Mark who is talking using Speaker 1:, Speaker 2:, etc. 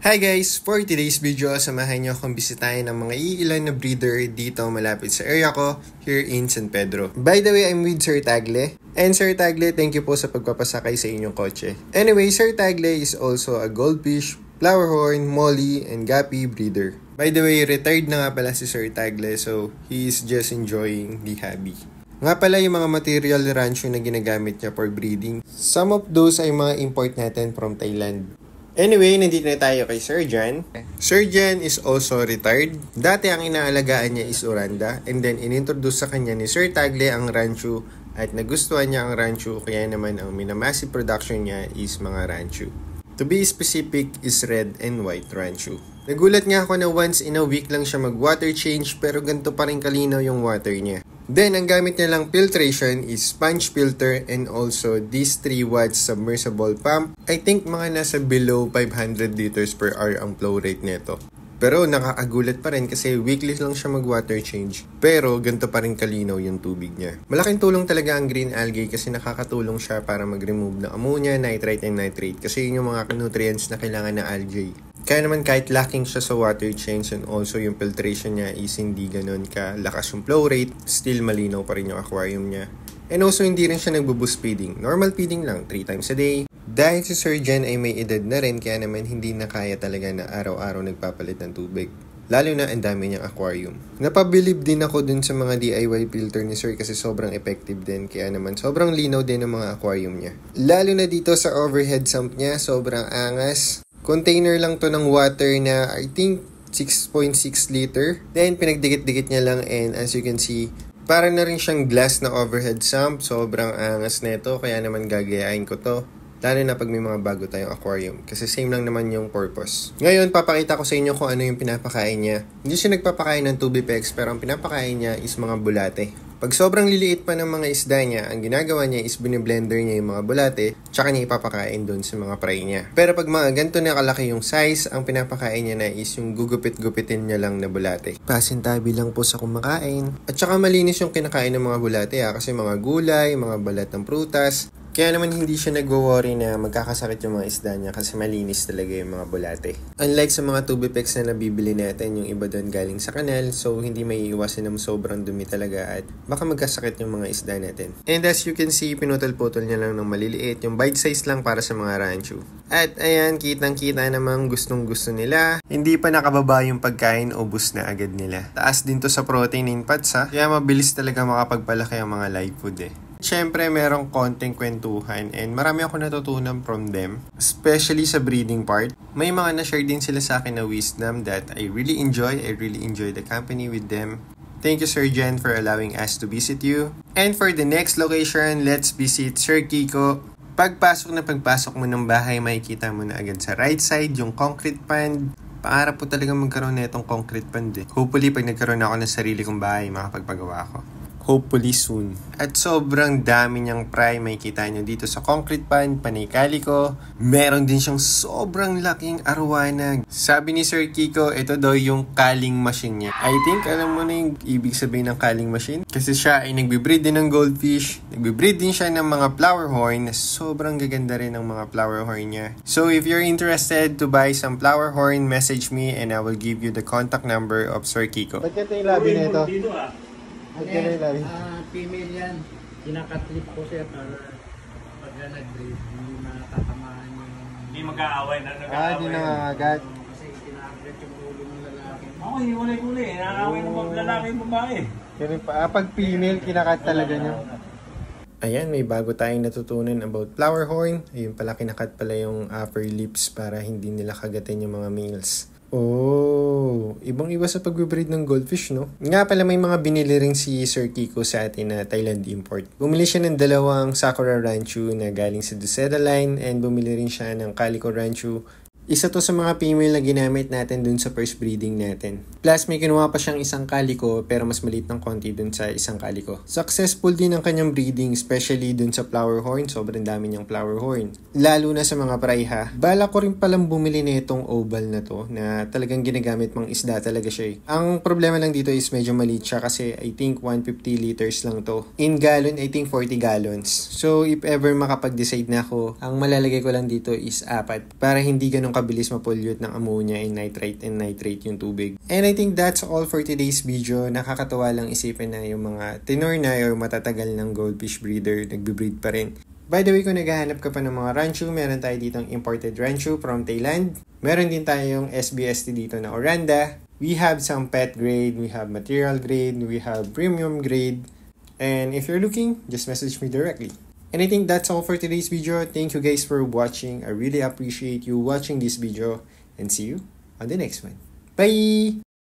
Speaker 1: Hi guys! For today's video, samahan niyo akong bisitahin ng mga iilan na breeder dito malapit sa area ko here in San Pedro. By the way, I'm with Sir Tagle. And Sir Tagle, thank you po sa pagpapasakay sa inyong kotse. Anyway, Sir Tagle is also a goldfish, flowerhorn, molly, and guppy breeder. By the way, retired na nga pala si Sir Tagle, so he is just enjoying the hobby. Nga pala yung mga material rancho na ginagamit niya for breeding. Some of those ay mga import natin from Thailand. Anyway, nandito na tayo kay Sir Jan. Sir Jan is also retired. Dati ang inaalagaan niya is Oranda, and then inintroduce sa kanya ni Sir Tagle ang rancho at nagustuhan niya ang rancho, kaya naman ang minamassive production niya is mga rancho. To be specific is red and white rancho. Nagulat nga ako na once in a week lang siya mag-water change, pero ganito pa rin kalinaw yung water niya. Then, ang gamit niya lang filtration is sponge filter and also this 3 watts submersible pump. I think mga nasa below 500 liters per hour ang flow rate nito. Pero nakakagulat pa rin kasi weekly lang siya mag-water change. Pero ganito pa rin kalinaw yung tubig niya. Malaking tulong talaga ang green algae kasi nakakatulong siya para mag-remove ng ammonia, nitrite, and nitrate. Kasi yun yung mga nutrients na kailangan ng algae. Kaya naman kahit lacking siya sa water change and also yung filtration niya is hindi ganun kalakas yung flow rate, still malinaw pa rin yung aquarium niya. And also hindi rin siya nagbo-boost feeding. Normal feeding lang, 3 times a day. Dahil si Sir Jan ay may edad na rin, kaya naman hindi na kaya talaga na araw-araw nagpapalit ng tubig. Lalo na ang dami niyang aquarium. Napabilib din ako dun sa mga DIY filter ni Sir kasi sobrang effective din. Kaya naman sobrang linaw din ng mga aquarium niya. Lalo na dito sa overhead sump niya, sobrang angas. Container lang to ng water na I think 6.6 liter. Then pinagdikit-dikit niya lang, and as you can see, para na rin siyang glass na overhead sump. Sobrang angas nito, kaya naman gagayain ko to. Lalo na pag may mga bago tayong aquarium. Kasi same lang naman yung purpose. Ngayon, papakita ko sa inyo kung ano yung pinapakain niya. Hindi siya nagpapakain ng tubipex, pero ang pinapakain niya is mga bulate. Pag sobrang liliit pa ng mga isda niya, ang ginagawa niya is biniblender niya yung mga bulate, tsaka niya ipapakain doon sa mga fry niya. Pero pag mga ganito na kalaki yung size, ang pinapakain niya na is yung gugupit-gupitin niya lang na bulate. Pasintabi lang po sa kumakain. At tsaka malinis yung kinakain ng mga bulate kasi mga gulay, mga balat ng prutas. Kaya naman hindi siya nagwo-worry na magkakasakit yung mga isda niya kasi malinis talaga yung mga bulate. Unlike sa mga tubipex na nabibili natin, yung iba doon galing sa kanal, so hindi may iwasan na sobrang dumi talaga at baka magkasakit yung mga isda natin. And as you can see, pinutol-putol niya lang ng maliliit, yung bite size lang para sa mga rancho. At ayan, kitang-kita namang gustong-gusto nila. Hindi pa nakababa yung pagkain, ubos na agad nila. Taas din to sa protein in fats kaya mabilis talaga makapagpalaki ang mga live food Siyempre, merong konting kwentuhan and marami ako natutunan from them. Especially sa breeding part. May mga na-share din sila sa akin na wisdom that I really enjoy. I really enjoy the company with them. Thank you, Sir Jen, for allowing us to visit you. And for the next location, let's visit Sir Kiko. Pagpasok mo ng bahay, makikita mo na agad sa right side yung concrete pond. Pangarap po talaga magkaroon na itong concrete pond Hopefully, pag nagkaroon ako ng sarili kong bahay, makapagpagawa ako. Hopefully soon. At sobrang dami niyang fry. Makikita nyo dito sa concrete pan, panay kaliko. Meron din siyang sobrang laking arwana. Sabi ni Sir Kiko, ito daw yung culling machine niya. I think alam mo na yung ibig sabihin ng culling machine. Kasi siya ay nagbe-breed din ng goldfish. Nagbe-breed din siya ng mga flowerhorn. Sobrang gaganda rin ng mga flowerhorn niya. So if you're interested to buy some flowerhorn, message me and I will give you the contact number of Sir Kiko. Ba't ito yung labi nito?
Speaker 2: Female yan. Kinakatlip ko siya para pag nag-breed, hindi matatamaan yung...
Speaker 3: Hindi mag-aaway na
Speaker 1: Hindi nangangagat.
Speaker 2: Kasi kinakagat yung ulo ng lalaki.
Speaker 3: Ako, hindi kulay-kulay. Nakakawin ng mga lalaki yung babae.
Speaker 1: Pero pag female, kinakat talaga nyo. Ayan, may bago tayong natutunan about flowerhorn. Ayun pala, kinakat pala yung upper lips para hindi nila kagatin yung mga males. Oh, ibang-iba sa pag-breed ng goldfish, no? Nga pala, may mga binili rin si Sir Kiko sa atin na Thailand import. Bumili siya ng 2 Sakura Ranchu na galing sa Duseda line and bumili rin siya ng Calico Ranchu. Isa to sa mga female na ginamit natin dun sa first breeding natin. Plus, may kinuha pa siyang isang calico pero mas maliit ng konti dun sa isang calico. Successful din ang kanyang breeding, especially dun sa flowerhorn. Sobrang dami niyang flowerhorn. Lalo na sa mga praiha. Bala ko rin palang bumili na itong oval na to na talagang ginagamit mang isda talaga siya. Ang problema lang dito is medyo maliit siya kasi I think 150 liters lang to. In gallon, I think 40 gallons. So, if ever makapag-decide na ako, ang malalagay ko lang dito is 4 para hindi ganun kabilis ma-pollute ng ammonia and nitrate yung tubig. And I think that's all for today's video. Nakakatawa lang isipin na yung mga tenor na o matatagal ng goldfish breeder, nagbe-breed pa rin. By the way, kung naghahanap ka pa ng mga rancho, meron tayo ditong imported rancho from Thailand. Meron din tayong SBST dito na Oranda. We have some pet grade, we have material grade, we have premium grade. And if you're looking, just message me directly. And I think that's all for today's video. Thank you guys for watching. I really appreciate you watching this video. And see you on the next one. Bye!